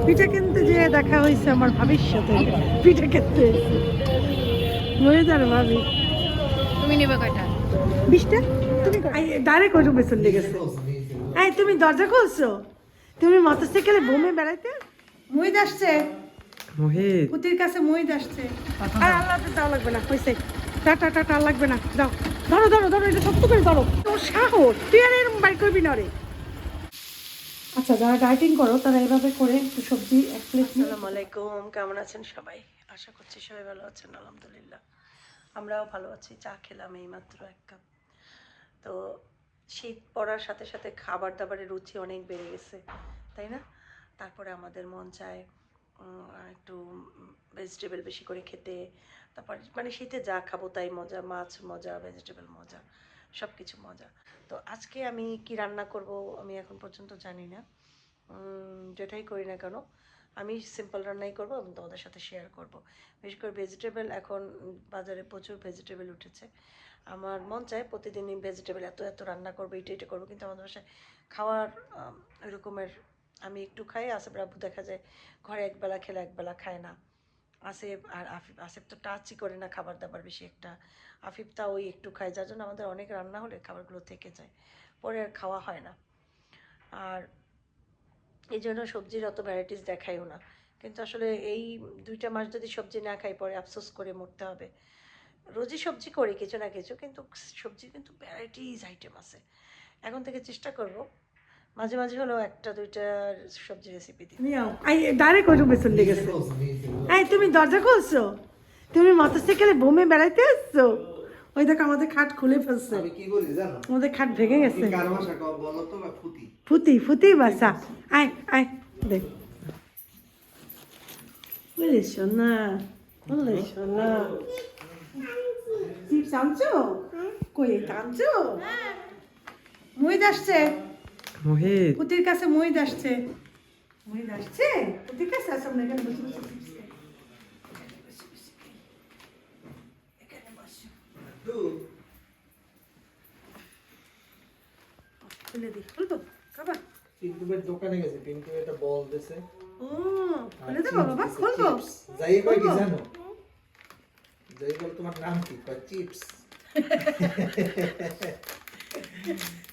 পিঠা কিনতে যেয়ে দেখা হয়েছে আমার ভাবির সাথে। পিঠা কিনতে মজাদার ভাবি। তুমি নেবে কয়টা? 20টা। তুমি ডাইরেক্ট ওই রুমে চলে গেছে। এই তুমি দরজা খুলছো? তুমি মোটরসাইকেলে বমে বেড়াইতে? মুহিত আসছে। মোহিত পুতির কাছে মুহিত আসছে। আর আল্লাহ দাও লাগবে না, হয়েছে। টাটা টাটা লাগবে না, দাও। ধরো ধরো ধরো, এটা শক্ত করে ধরো। তোর সাহস, তুই আর এরকম বাইর করবি না রে। আচ্ছা, যারা ডায়েটিং করো তারা এভাবে করে একটু সবজি এক প্লেট। আসসালামু আলাইকুম, কেমন আছেন সবাই? আশা করছি সবাই ভালো আছেন, আলহামদুলিল্লাহ আমরাও ভালো আছি। চা খেলাম এই মাত্র 1 কাপ। তো শীত পড়ার সাথে সাথে খাবার দাবারের রুচি অনেক বেড়ে গেছে, তাই না? তারপরে আমাদের মন চায় একটু ভেজিটেবল বেশি করে খেতে। তারপর মানে শীতে যা খাবো তাই মজা, মাছ মজা, ভেজিটেবল মজা, সব কিছু মজা। তো আজকে আমি কি রান্না করব আমি এখন পর্যন্ত জানি না। যেটাই করি না কেন আমি সিম্পল রান্নাই করব এবং তোমাদের সাথে শেয়ার করব। বিশেষ করে ভেজিটেবল, এখন বাজারে প্রচুর ভেজিটেবল উঠেছে। আমার মন চায় প্রতিদিনই ভেজিটেবল এত এত রান্না করবো, এটা করবো, কিন্তু আমাদের বাসায় খাওয়ার ওই রকমের। আমি একটু খাই, আসিফ রাব্বু দেখা যায় ঘরে একবেলা খেলে একবেলা খায় না। আসিফ আর আফিফ, আসিফ তো টাচই করে না খাবার দাবার বেশি একটা। আফিফ তা ওই একটু খায়, যার জন্য আমাদের অনেক রান্না হলে খাবারগুলো থেকে যায়, পরে আর খাওয়া হয় না। আর এই জন্য সবজির অত ভ্যারাইটিস দেখাইও না। কিন্তু আসলে এই 2টা মাস যদি সবজি না খাই পরে আফসোস করে মরতে হবে। রোজই সবজি করি কিছু না কিছু, কিন্তু সবজির কিন্তু ভ্যারাইটিস আইটেম আছে। এখন থেকে চেষ্টা করব মাঝে মাঝে হলেও 1-2টা সবজি রেসিপি দিই। ডাইরেক্ট ওই রুমে চলে গেছে। এই তুমি দরজা খুলছো? তুমি মোটরসাইকেলে বমে বেড়াইতে আসছো? ওই দেখো আমাদের খাট খুলে ফেলছে। আমি কি বলি জানো? আমাদের খাট ভেঙে গেছে। কার ভাষা কও বলো তো? ফুটি ফুটি ফুটি বাসা। আয় আয় দেখ, বলে শোনা, বলে শোনা। চিপস আনছো? কই আনছো? মুহিত আসছে। মোহিত পুতির কাছে মুহিত আসছে। মুহিত আসছে পুতির কাছে। আসো আমরা এখানে বসে বসে চিপস খাই। এখানে বসো। খুলে দিই, খুলবো? খাবা? পিন্টুবের দোকানে গেছে, পিন্টু একটা বল দিছে। ও খুলে দেবো বাবা, খুলবো? যাই কই কি জানো? যাই বল তোমার নাম কি? কয় চিপস।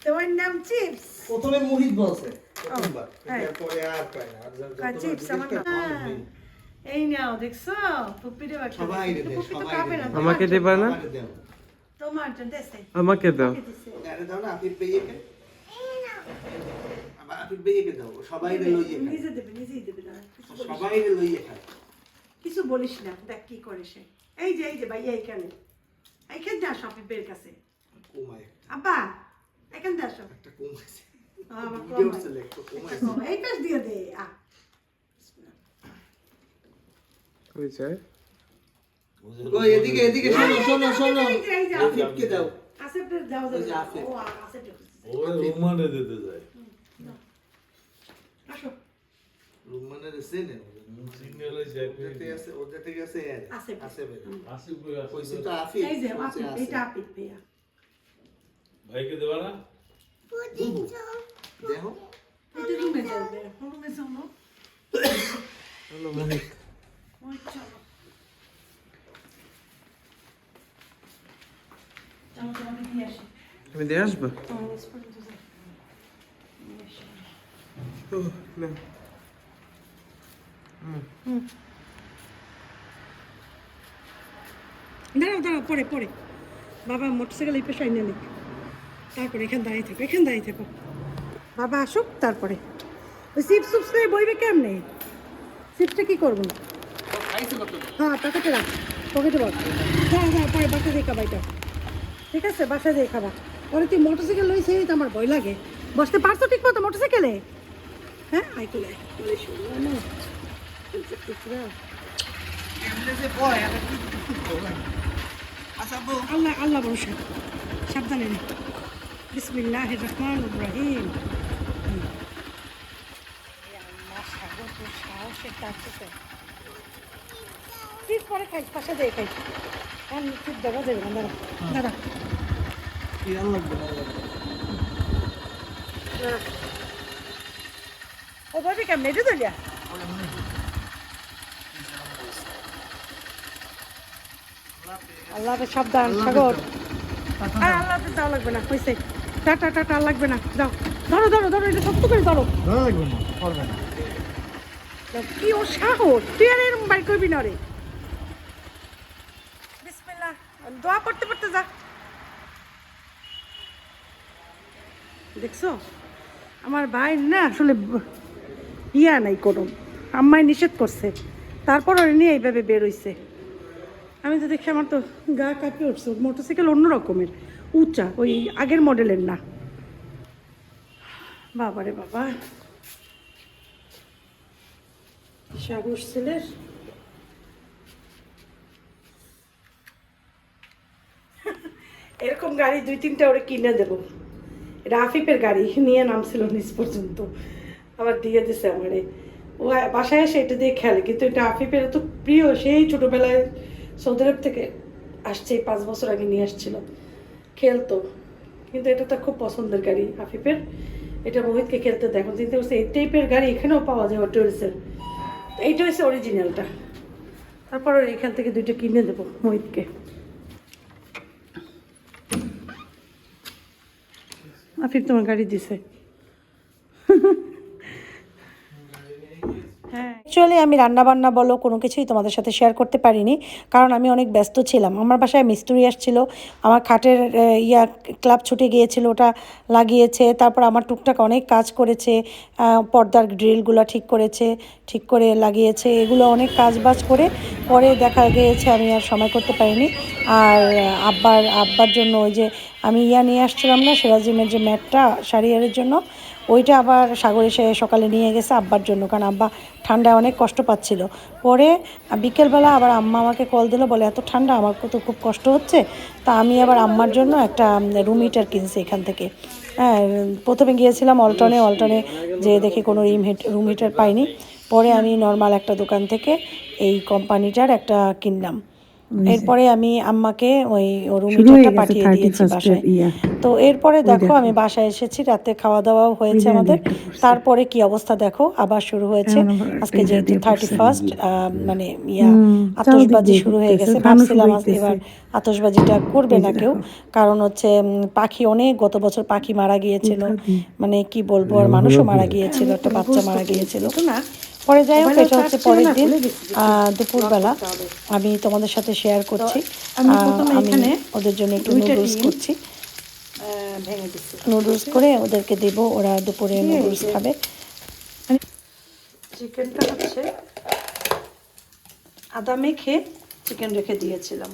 তোমার নাম চিপস? প্রথমে মোহিত বলছে প্রথমবার, হ্যাঁ। এরপরে আর কয় না। আর কয় চিপস আমার নাম। এই নাও, দেখছো পুপিরে বাচ্চা। সবাই রে দে, পুপি তো সবাই খাবে রে না। দে। আমাকে দেবা না? আমারে দাও। তোমার জন্য দেশে আমাকে দাও। আরে দাও না, আফিফ ভাইয়াকে। আমার আফিফ ভাইয়াকে দাও, সবাই রে লইয়ে খায়। নিজে দেবে, নিজেই দেবে না। কিছু বলিস না। সবাই রে লইয়ে খায়। কিছু বলিস না, দেখ কি করে সে। এই যে ভাইয়া এইখানে, এইখানে যা শপিপের কাছে। কমায় আব্বা এখানে যা শপ। একটা কমাইছে। আমার ভিডিও কম সিলেক্ট হয়। কমাইছে। এই পাশ দিয়ে দে। কই যায়? ওই এদিকে এদিকে শোনো শোনো শোনো। এই যে আফিফকে দাও। আসেপের দাও ওই যে দাও। আসেপ। ও আসেপের। ওরে রুমানে দিতে যায় আসো। রুমানের সেনে সিঙ্গেলে যায় ওদের থেকে আছে এর আসেপ। আছে ভাই আসিফ ভাই কইছি আসিফ তো আফিফ এই যে কইছি আপি, আছে। এটা আপি ভাইয়া। ভাইকে দেবা না? বুবু, দেখো এটা রুমে যাবে, রুমে যাও। হ্যালো মোহিত। ওই চলো। চলো তো আমি দিয়ে আসি। আমি দিয়ে আসবো? নিচ পর্যন্ত যাই। ও, না। দাঁড়াও দাঁড়াও, পরে পরে বাবা মোটরসাইকেল এই পেশায় নিয়ে নিক, তারপরে এখানে দাঁড়িয়ে থাকো, এখানে দাঁড়িয়ে থাকো। বাবা আসুক তারপরে। ওই চিপস চুপস করে বইবে কেমনে? চিপসটা কি করবো? হ্যাঁ পকেটে রাখ, পকেটে বল। হ্যাঁ হ্যাঁ, পরে বাসা দিয়ে খাবা এটা, ঠিক আছে? বাসা দিয়ে খাবা। পরে তুই মোটরসাইকেল লইছে, তো আমার ভয় লাগে। বসতে পারছো ঠিক মতো মোটরসাইকেলে? হ্যাঁ আই তুলে আল্লাহ আল্লাহ ভরসা, সাবধানে নে। বিসমিল্লাহির রহমানির রহিম। পরে খাই, পাশে দিয়ে খাই। আমি ঠিক দেখা যাবে না, দাঁড়া দাঁড়া। কি আর লাগবে না ও ভাবি কেমন এটা তো আল্লাহ হাফেজ, সাবধান সাগর। আর আল্লাহ হাফেজ, দেওয়া লাগবে না, হয়েছে। টাটা টাটা, আর লাগবে না, যাও। ধরো ধরো ধরো, এটা শক্ত করে ধরো। লাগবে না, পারবে না। কি ও সাহস, তুই আর এরকম বাইর করবি না রে। বিসমিল্লাহ, দোয়া পড়তে পড়তে যা। দেখছো আমার ভাই না আসলে ইয়া নাই কোনো, আম্মাই নিষেধ করছে, তারপর ওর নিয়ে এইভাবে বেরোইছে। আমি তো দেখি আমার তো গা কাঁপিয়ে উঠছে। মোটরসাইকেল অন্য রকমের উঁচা, ওই আগের মডেলের না। বাবারে বাবা, সাগর ছেলের এরকম গাড়ি 2-3টা ওরে কিনে দেবো। এটা আফিফের গাড়ি, নিয়ে নামছিল নিচ পর্যন্ত, আবার দিয়ে দিছে আমারে। ও বাসায় এসে এটা দিয়ে খেলে, কিন্তু এটা আফিফের এত প্রিয়, সেই ছোটোবেলায় সৌদি আরব থেকে আসছে, 5 বছর আগে নিয়ে আসছিল, খেলতো। কিন্তু এটা তো খুব পছন্দের গাড়ি আফিফের, এটা মোহিতকে খেলতে দেখো। চিন্তা করছে এই টাইপের গাড়ি এখানেও পাওয়া যায় হটওয়েলসের, এইটা হচ্ছে অরিজিনালটা। তারপর এখান থেকে 2টা কিনে দেবো মোহিতকে। আফিফ তোমার গাড়ি দিছে। হ্যাঁ, অ্যাকচুয়ালি আমি রান্নাবান্না বলো কোনো কিছুই তোমাদের সাথে শেয়ার করতে পারিনি, কারণ আমি অনেক ব্যস্ত ছিলাম। আমার বাসায় মিস্ত্রি আসছিল, আমার খাটের ক্লাব ছুটে গিয়েছিল, ওটা লাগিয়েছে। তারপর আমার টুকটাক অনেক কাজ করেছে, পর্দার ড্রিলগুলো ঠিক করেছে, ঠিক করে লাগিয়েছে। এগুলো অনেক কাজ বাজ করে পরে দেখা গিয়েছে আমি আর সময় করতে পারিনি। আর আব্বার জন্য ওই যে আমি নিয়ে আসছিলাম না, সেরাজিমের যে ম্যাটটা শাড়িয়ারের জন্য, ওইটা আবার সাগর এসে সকালে নিয়ে গেছে আব্বার জন্য, কারণ আব্বা ঠান্ডায় অনেক কষ্ট পাচ্ছিল। পরে বিকেলবেলা আবার আম্মা আমাকে কল দিল, বলে এত ঠান্ডা, আমার তো খুব কষ্ট হচ্ছে। তা আমি আবার আম্মার জন্য একটা রুম হিটার কিনছি এখান থেকে। হ্যাঁ, প্রথমে গিয়েছিলাম অল্টনে যে দেখি কোনো রুম হিটার পাইনি। পরে আমি নর্মাল একটা দোকান থেকে এই কোম্পানিটার একটা কিনলাম। এরপরে আমি আম্মাকে ওই রুম হিটারটা পাঠিয়ে দিয়েছি বাসায়। তো এরপরে দেখো আমি বাসায় এসেছি, রাতে খাওয়া দাওয়াও হয়েছে আমাদের। তারপরে কি অবস্থা দেখো, আবার শুরু হয়েছে। আজকে যেহেতু 31st, মানে আতশবাজি শুরু হয়ে গেছে। ভাবছিলাম এবার আতশবাজিটা করবে না কেউ, কারণ হচ্ছে পাখি অনেক, গত বছর পাখি মারা গিয়েছিল, মানে কি বলবো, আর মানুষও মারা গিয়েছিল, একটা বাচ্চা মারা গিয়েছিল। পরে যাই হোক, এটা হচ্ছে পরের দিন দুপুরবেলা আমি তোমাদের সাথে শেয়ার করছি। আমি ওদের জন্য একটু নুডলস করছি, নুডলস করে ওদেরকে দেব, ওরা দুপুরে নুডলস খাবে। চিকেনটা হচ্ছে আদা মেখে চিকেন রেখে দিয়েছিলাম,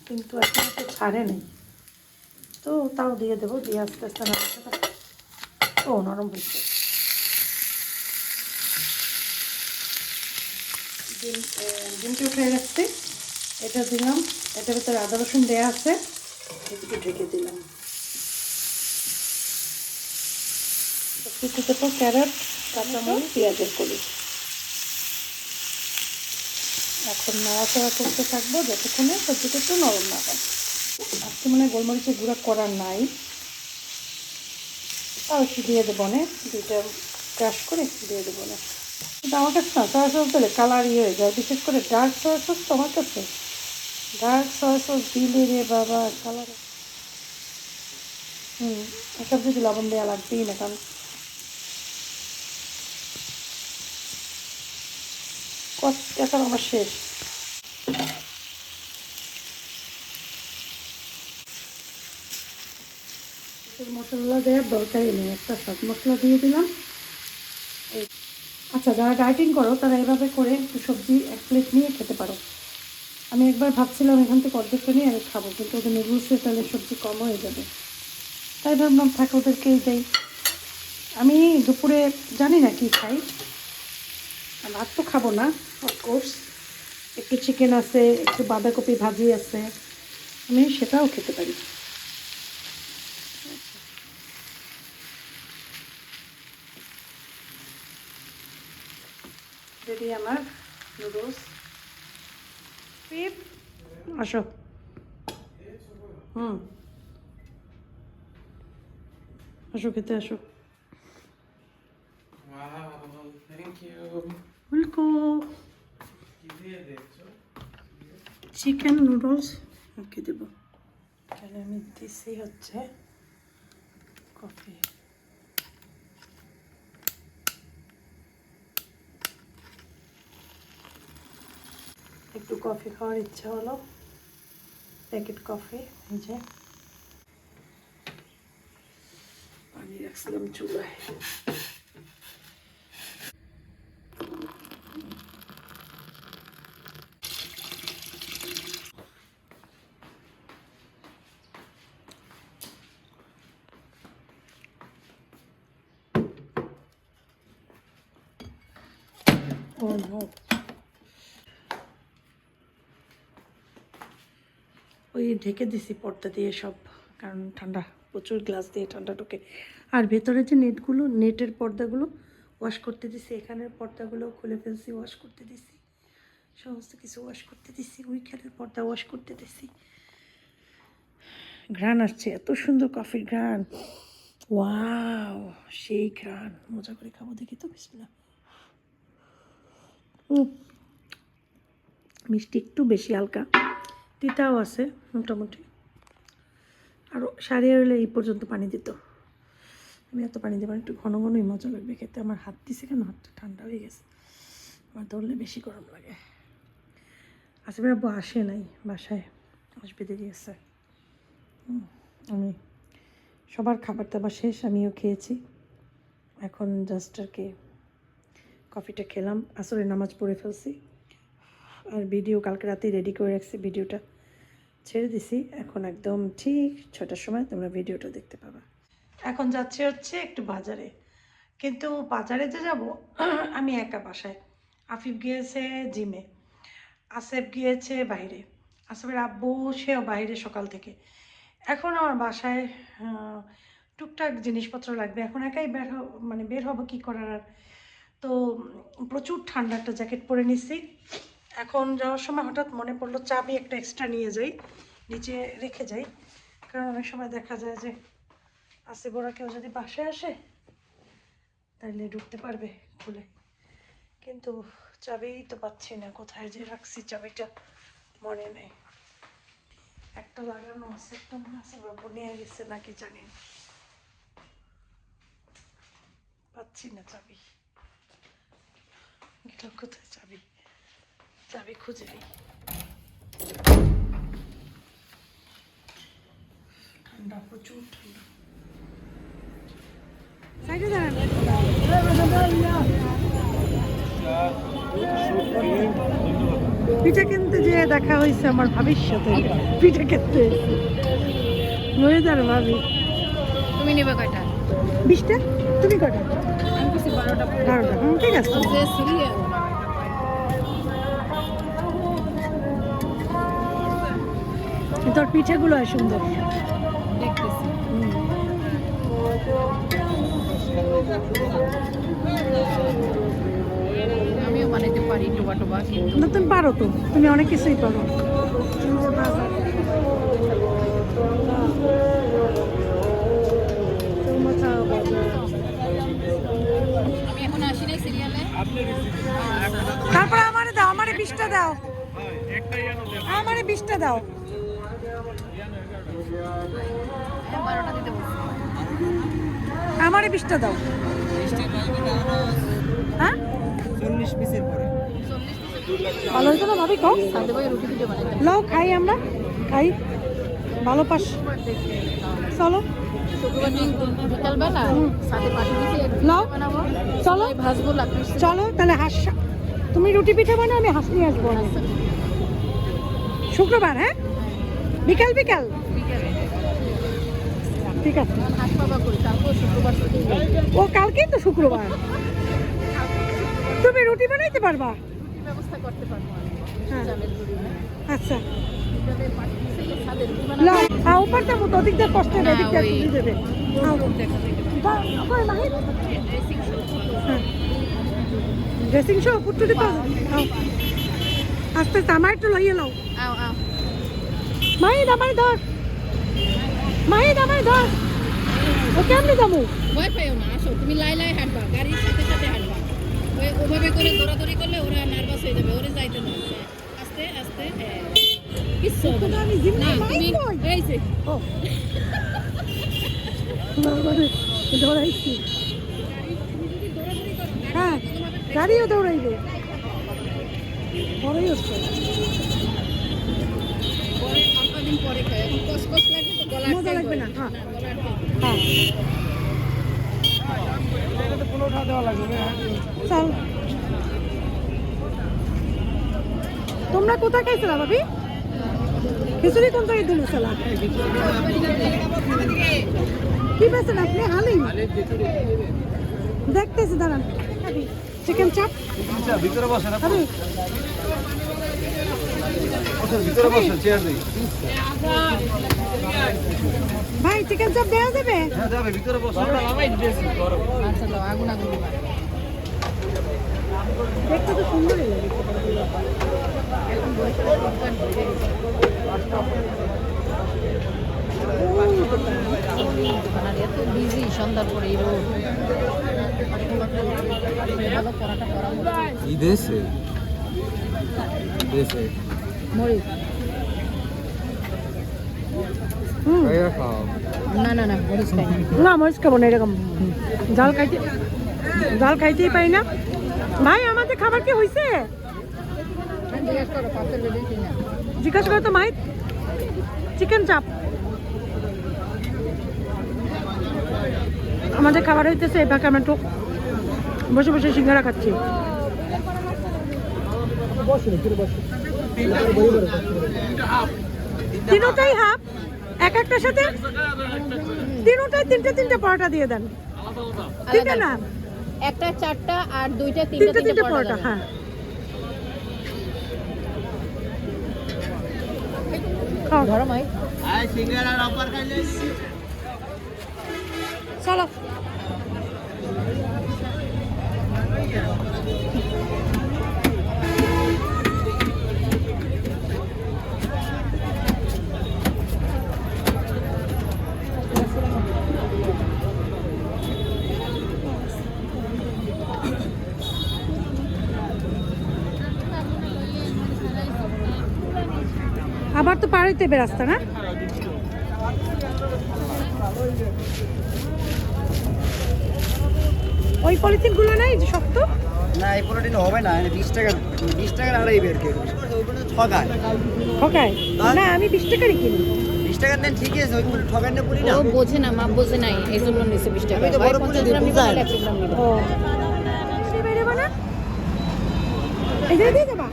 কিন্তু এখন তো ছাড়ে নেই, তো তাও দিয়ে দেবো, দিয়ে আস্তে আস্তে ও নরম হয়েছে। ডিমটা উঠে রাখছি, এটা দিলাম, এটার ভিতরে আদা রসুন দেওয়া আছে, এদিকে ঢেকে দিলাম। কিছুতে তো ক্যারট, কাঁচামরিচ, পেঁয়াজের কলি। এখন নাড়াচাড়া করতে থাকবো যতক্ষণে সবজিটা একটু নরম না হয়। আজকে মানে গোলমরিচের গুঁড়া করার নাই, তাও একটু দিয়ে দেবো না, 2টা ক্রাশ করে দিয়ে দেবো না। কিন্তু আমার কাছে না সয়া সস দিলে কালার হয়ে যায়, বিশেষ করে ডার্ক সয়া সস। তো আমার কাছে ডার্ক সয়া সস দিলে রে বাবা কালার, একটা যদি লবণ দেওয়া লাগবেই না, কারণ এখন আমার শেষ। মশলা দেওয়ার দরকারই নেই, একটা সব মশলা দিয়ে দিলাম। আচ্ছা, যারা ডায়েটিং করো তারা এভাবে করে একটু সবজি 1 প্লেট নিয়ে খেতে পারো। আমি একবার ভাবছিলাম এখান থেকে অর্ধেকটা নিয়ে আমি খাবো, কিন্তু ওদের নুডলসে তাহলে সবজি কম হয়ে যাবে, তাই ভাবলাম থাকে ওদেরকেই দেই। আমি দুপুরে জানি না কি খাই, ভাত তো খাবো না অফকোর্স, একটু চিকেন আছে, একটু বাঁধাকপি ভাজি আছে, আমি সেটাও খেতে পারি। রেডি আমার নুডলস। আসো, আসো খেতে আসো। ইউ। উল্কো কি দিয়ে দেখছো? চিকেন নুডলস ওকে দেব। তাহলে আমি দিছি হচ্ছে কফি। একটু কফি খাওয়ার ইচ্ছা হলো, প্যাকেট কফি। এই যে পানি রাখছিলাম চুলায়। Oh no. ওই ঢেকে দিছি পর্দা দিয়ে সব, কারণ ঠান্ডা, প্রচুর গ্লাস দিয়ে ঠান্ডা ঢোকে। আর ভেতরে যে নেটগুলো, নেটের পর্দাগুলো ওয়াশ করতে দিছি, এখানের পর্দাগুলো খুলে ফেলছি, ওয়াশ করতে দিছি, সমস্ত কিছু ওয়াশ করতে দিছি, ওইখানের পর্দা ওয়াশ করতে দিছি। ঘ্রাণ আসছে, এত সুন্দর কফির ঘ্রাণ, ওয়াও সেই ঘ্রাণ। মজা করে খাবো, দেখি তো, বিসমিল্লাহ। মিষ্টি একটু বেশি, হালকা তিতাও আছে মোটামুটি। আরও সারিয়ে হলে এই পর্যন্ত পানি দিত, আমি এত পানি দেবো একটু ঘন ঘনই মজা লাগবে খেতে। আমার হাত দিছে কেন, হাতটা ঠান্ডা হয়ে গেছে, আমার ধরলে বেশি গরম লাগে। আসবে আব্বু আসে নাই বাসায়, আসবে দেরি আছে। আমি সবার খাবার দাবার শেষ, আমিও খেয়েছি, এখন জাস্ট আর কি কফিটা খেলাম, আসরের নামাজ পড়ে ফেলছি। আর ভিডিও কালকে রাতেই রেডি করে রাখছি, ভিডিওটা ছেড়ে দিছি। এখন একদম ঠিক 6টার সময় তোমরা ভিডিওটা দেখতে পাবা। এখন যাচ্ছি হচ্ছে একটু বাজারে, কিন্তু বাজারে যে যাব আমি একা বাসায়। আফিফ গিয়েছে জিমে, আসেফ গিয়েছে বাইরে, আসেফের আব্বু সেও বাইরে সকাল থেকে। এখন আমার বাসায় টুকটাক জিনিসপত্র লাগবে, এখন একাই বের হবো কী করার। আর তো প্রচুর ঠান্ডা, একটা জ্যাকেট পরে নিচ্ছি। এখন যাওয়ার সময় হঠাৎ মনে পড়লো চাবি একটা এক্সট্রা নিয়ে যাই, নিচে রেখে যাই, কারণ অনেক সময় দেখা যায় যে আসে বড়া কেউ যদি বাসায় আসে তাহলে ঢুকতে পারবে খুলে, কিন্তু চাবি তো পাচ্ছি না, কোথায় যে রাখছি চাবিটা মনে নেই। একটা লাগানো আছে, একটা মনে আছে বাবু নিয়ে গেছে নাকি জানি না, পাচ্ছি না চাবি। এটা কোথায় চাবি, চাবি খুঁজে দিই। ঠান্ডা, প্রচুর ঠান্ডা। সাইডে দাঁড়ান। পিঠা কিনতে যে দেখা হয়েছে আমার ভাবির সাথে, পিঠা কিনতে হয়ে যাবে ভাবি। তুমি নেবে কয়টা? 20টা, তুমি কটা? আমি কিছু 12টা। 12টা, ঠিক আছে। যে সিরিয়াল তোর পিঠেগুলো হয় সুন্দর, দেখতেছি। আমিও বানাইতে পারি টোবা টোবা, কিন্তু না তুমি পারো তো, তুমি অনেক কিছুই পারো। আমি এখন আসি নাই সিরিয়ালে। তারপরে আমারে দাও, আমারে 20টা দাও, আমারে 20টা দাও। 12টা দিতে বলছি। আমারে 20টা দাও। হ্যাঁ 40 পিসের পরে 40 ভালো হইতো না ভাবি, খাও। সাথে ভাই রুটি পিঠে বানাইতে। লাও খাই, আমরা খাই, ভালো পাস। চলো শুক্রবার দিন বিকালবেলা সাথে পাটি দিতে লাও, বানাবো, চলো ভাজবো লাকড়ি। চলো তাহলে হাঁস, তুমি রুটি পিঠে বানাও, আমি হাঁস নিয়ে আসবো। শুক্রবার, হ্যাঁ বিকাল বিকাল, বিকালে ঠিক আছে। হাঁস বাবা করি, তারপর শুক্রবার ছুটি। ও কালকেই তো শুক্রবার, তুমি রুটি বানাইতে পারবা? ব্যবস্থা করতে পারবো আমি। হ্যাঁ। চালের গুঁড়ি, আচ্ছা বিকালে পাটি দিতে তো সাথে রুটি বানাবো। লাও, উপর দেবো তো, ওদিক দিয়ে কষ্ট হবে, এদিক দিয়ে ওই- তুমি দেবে। দেখা দেখে ড্রেসিং শো পুট্টু দিতে আস্তে আস্তে, আমার একটু লইয়ে লাও। আও আও। মাহিদ আমার ধর, মাহিদ আমার ধর, ও কেমনি যাবো? ভয় পাইও না, আসো তুমি লাই লাই হাঁটবা, গাড়ির সাথে সাথে হাঁটবা। ওই করে দৌড়াদৌড়ি করলে ওরা নার্ভাস হয়ে যাবে, ওরে যাইতে না। আস্তে আস্তে কিচ্ছু হবে না। আমি জিম্মি না, মাইক তুমি নই। এই যে ও বাবারে, দৌড়াইছি। হ্যাঁ, গাড়িও দৌড়াইবে। বড়ই হচ্ছে। পরে অল্প দিন পরে খায়, এখন কসকস লাগবে তো গলা মজা আটকায় লাগবে না, পড়ে। হ্যাঁ। না, গলা আটকায় পড়ে। হ্যাঁ, চল। তোমরা কোথায় খাইছিলা ভাবি? খিচুড়ি কোন জায়গায় দিল সালা? কি পেয়েছেন আপনি? হালিম দেখতেছি, দাঁড়ান। চিকেন চাপ ভিতরে বসে না, খাবি? ভিতরে বসে, চেয়ার দিই। ভাই চিকেন চাপ দেওয়া যাবে? হ্যাঁ যাবে, ভিতরে বসে। আচ্ছা দাও, আগুন আগুন দিবা। দেখতে তো সুন্দরই লাগে। এখন বসে দোকান ভরে গেছে। আর এত বিজি সন্ধ্যার পরে এই রোদ। ভালো পরাটা করা কি দেশে দেশে মরিচ হুম, খাও। না না না মরিচ খাই না। না মরিচ খাবো না, এরকম জাল খাইতেই পাই না। ভাই আমাদের খাবার কি হয়েছে? জিজ্ঞেস করো পাশের বেডে কিনা। জিজ্ঞাসা করো তো মাই। চিকেন চাপ আমাদের খাবার হইতেছে। এবার আমি একটু বসে বসে সিঙ্গারা খাচ্ছি। তিনটাই হাফ, এক একটার সাথে তিনটাই তিনটে পরোটা দিয়ে দেন। তিনটে না, একটা চারটা আর দুইটা তিনটে তিনটা পরোটা। হ্যাঁ, খাও। ধরো মাই। চলো। আবার তো পার হইতে হবে রাস্তা, না? ওই পলিথিন গুলো নাই যে শক্ত? না এই পলিথিন হবে না, 20 টাকার আড়াই বের কে ঠকায়। ঠকায় না, আমি 20 টাকারই কিনি। 20 টাকার নেন ঠিক আছে, ওইগুলো ঠকায় না বলি না। ও বোঝে না, মা বোঝে নাই, এই জন্য নিচে 20 টাকা। আমি তো ভাই বড় 50 বলে গ্রাম দিই, নিবো, বুঝায়। 100 গ্রাম নিবো। ও সে বেরোবো না, এই যে দিয়ে যাবা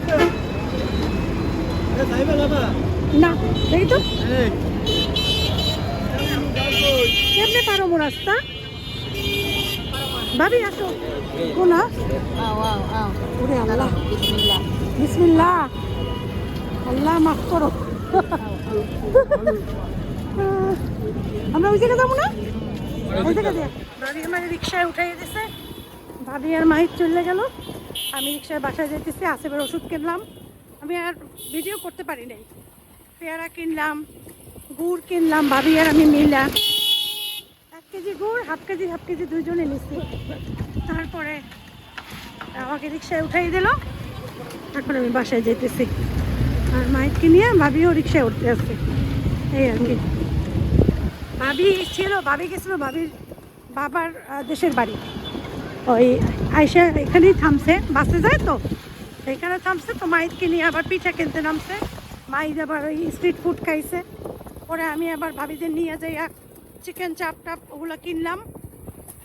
না, দেখি তো কেমনে পারো মো রাস্তা। ভাবি আসো। কোনা আও আও আও। ওরে আল্লাহ, বিসমিল্লাহ। বিসমিল্লাহ, আল্লাহ মাফ করো। আমরা ওই জায়গায় যাবো না, ওই জায়গা দিয়ে। ভাবি আমার রিক্সায় উঠাই দিছে। ভাবি আর মাহির চলে গেল। আমি রিক্সায় বাসায় যেতেছি। আসেবার ওষুধ কিনলাম। আমি আর ভিডিও করতে পারি নাই। পেয়ারা কিনলাম, গুড় কিনলাম, ভাবি আর আমি মিলা 1 কেজি গুড়, হাফ কেজি দুইজনে নিচ্ছি। তারপরে আমাকে রিক্সায় উঠাই দিল। এখন আমি বাসায় যেতেছি। আর মাইককে নিয়ে ভাবিও রিক্সায় উঠতে আসছে, এই আর কি। ভাবি গেছিল ভাবির বাবার দেশের বাড়ি। ওই আইসা এখানেই থামছে, বাসে যায় তো এখানে থামছে। তো মাইককে নিয়ে আবার পিঠা কিনতে নামছে। মাইদ আবার ওই স্ট্রিট ফুড খাইছে। পরে আমি আবার ভাবিদের নিয়ে যাই চিকেন চাপ টাপ ওগুলো কিনলাম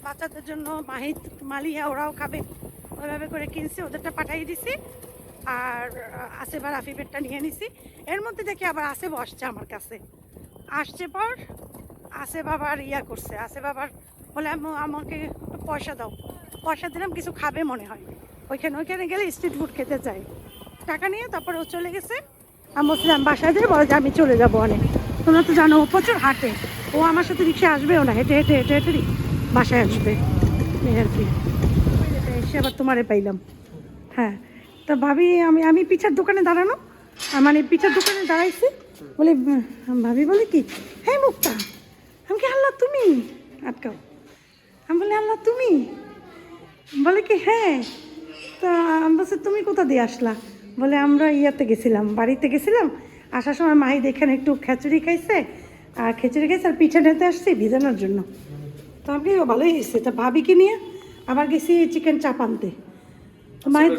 বাচ্চাদের জন্য। মাহিদ মালিয়া ওরাও খাবে, ওইভাবে করে কিনছি, ওদেরটা পাঠিয়ে দিছি। আর আসেবার আফিফেরটা নিয়ে নিছি। এর মধ্যে দেখি আবার আসেব আসছে আমার কাছে। আসছে পর আসে বাবার ইয়া করছে, আসে বাবার বলে আমাকে একটু পয়সা দাও। পয়সা দিলাম, কিছু খাবে মনে হয়। ওইখানে গেলে স্ট্রিট ফুড খেতে চাই। টাকা নিয়ে তারপরে ও চলে গেছে। আমি বলছিলাম বাসায় দিয়ে বলে যে আমি চলে যাবো অনেক। তোমরা তো জানো ও প্রচুর হাঁটে। ও আমার সাথে রিক্সা আসবেও না, হেঁটে হেঁটে হেঁটে হেঁটে বাসায় আসবে, এই আর কি। এসে আবার তোমারে পাইলাম। হ্যাঁ, তা ভাবি আমি পিঠার দোকানে দাঁড়ানো, মানে পিঠার দোকানে দাঁড়াইছি বলে ভাবি বলে কি, হ্যাঁ মুক্তা। আমি কি আল্লাহ তুমি? আটকাও। আমি বলি আল্লাহ তুমি? বলে কি হ্যাঁ। তা আমি বলছি তুমি কোথা দিয়ে আসলা? বলে আমরা ইয়াতে গেছিলাম, বাড়িতে গেছিলাম, আসার সময় মাহিদ এখানে একটু খিচুড়ি খাইছে আর পিঠা নিতে আসছি ভিজানোর জন্য। তো আমি ভালোই হয়েছে। তা ভাবিকে নিয়ে আবার গেছি চিকেন চাপ আনতে। মাহিদ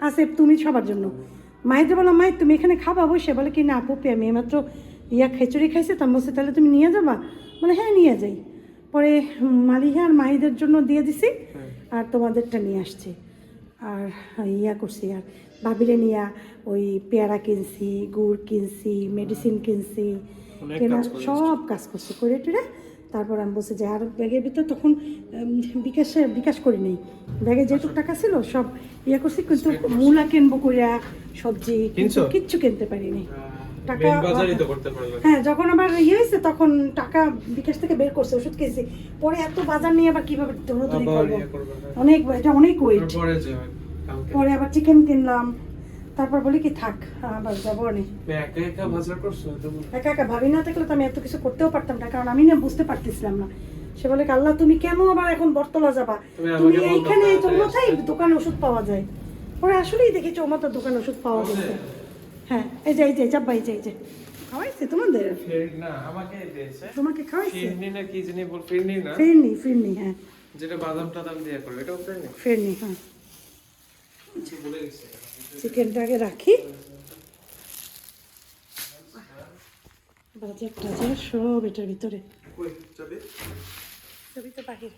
আছে তুমি সবার জন্য। মাহিদে বললাম মাহিদ তুমি এখানে খাবা বসে? বলে কি না পুপি আমি এইমাত্র খিচুড়ি খাইছে। তো আমি বলছি তাহলে তুমি নিয়ে যাবা? বলে হ্যাঁ নিয়ে যাই। পরে মালিহা আর মাহিদের জন্য দিয়ে দিছি আর তোমাদেরটা নিয়ে আসছি। আর করছি আর ভাবিরে নিয়ে ওই পেয়ারা কিনছি, গুড় কিনছি, মেডিসিন কিনছি, কেনা সব কাজ করছি করে টুরে। তারপর আমি বলছি যে আর ব্যাগের ভিতর তখন বিকাশ করি নেই, ব্যাগে যেটুকু টাকা ছিল সব করছি, কিন্তু মূলা কিনবো কইরা সবজি কিচ্ছু কিনতে পারিনি। টাকা হ্যাঁ যখন আবার হয়েছে তখন টাকা বিকাশ থেকে বের করছে, ওষুধ খেয়েছি। পরে এত বাজার নিয়ে আবার কিভাবে দৌড়াদৌড়ি করবো, অনেক ওয়েট। পরে আবার চিকেন কিনলাম। তারপর বলি কি থাক আবার যাবো অনেক একা একা ভাবি না থাকলে তো আমি এত কিছু করতেও পারতাম না, কারণ আমি না বুঝতে পারতেছিলাম না। সে বলে আল্লাহ তুমি কেন আবার এখন বটতলা যাবা, তুমি এইখানে চৌমাথায় দোকানে ওষুধ পাওয়া যায়। পরে আসলেই দেখি চৌমাথার দোকানে ওষুধ পাওয়া গেছে। হ্যাঁ এই যে যাব্বা এই যে খাওয়াইছে তোমাদের, তোমাকে খাওয়াইছে ফিরনি হ্যাঁ যেটা বাদাম টাদাম দিয়ে করবে এটাও ফিরনি হ্যাঁ। চিকেনটাকে রাখি, বাজার টাজার সব এটার ভিতরে, ছবি তো বাহির।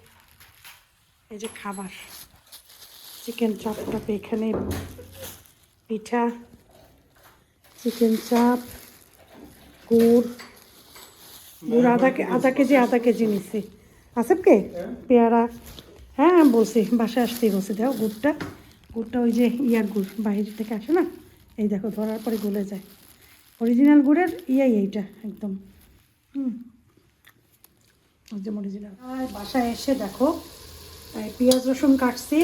এই যে খাবার চিকেন চাপটা এখানে, পিঠা, চিকেন চাপ, গুড় আধা কেজি নিছি। আসেবকে পেয়ারা হ্যাঁ বলছি বাসায় আসতেই বলছি। দেখো গুড়টা ওই যে গুড় বাইরে থেকে আসে না, এই দেখো ধরার পরে গলে যায়। অরিজিনাল গুড়ের এইটা একদম একদম অরিজিনাল। আর বাসায় এসে দেখো পেঁয়াজ রসুন কাটছি,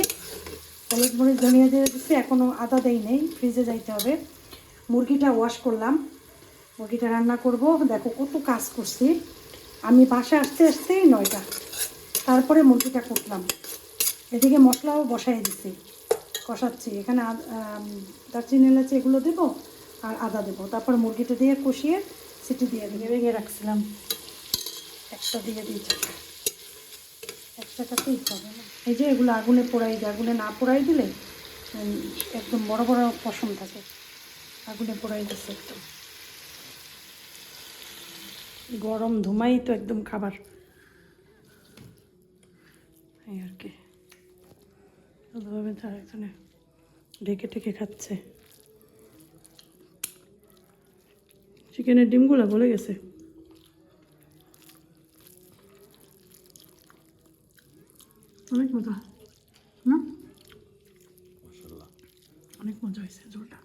হলুদ মরিচ ধনিয়া দিয়ে দিচ্ছি, এখনও আদা দেই নেই, ফ্রিজে যাইতে হবে। মুরগিটা ওয়াশ করলাম, মুরগিটা রান্না করব। দেখো কত কাজ করছি আমি, বাসায় আসতেই 9টা। তারপরে মুরগিটা কুটলাম, এদিকে মশলাও বসাই দিচ্ছি, কষাচ্ছি। এখানে দারচিনি এলাচি এগুলো দেবো আর আদা দেবো। তারপর মুরগিটা দিয়ে কষিয়ে সিটি দিয়ে ভেঙে রাখছিলাম, একটা দিয়ে দিয়েছি, একটাতেই হবে না। এই যে এগুলো আগুনে পোড়াই দিই, আগুনে না পোড়াই দিলে একদম বড় বড় পশম থাকে। আগুনে পোড়াই দিচ্ছে একদম, গরম ধুমাই তো একদম খাবার এই আর কি। ভালোভাবে তার এখানে ঢেকে ঢেকে খাচ্ছে। চিকেনের ডিমগুলো গলে গেছে। অনেক মজা, অনেক মজা হয়েছে ঝোলটা।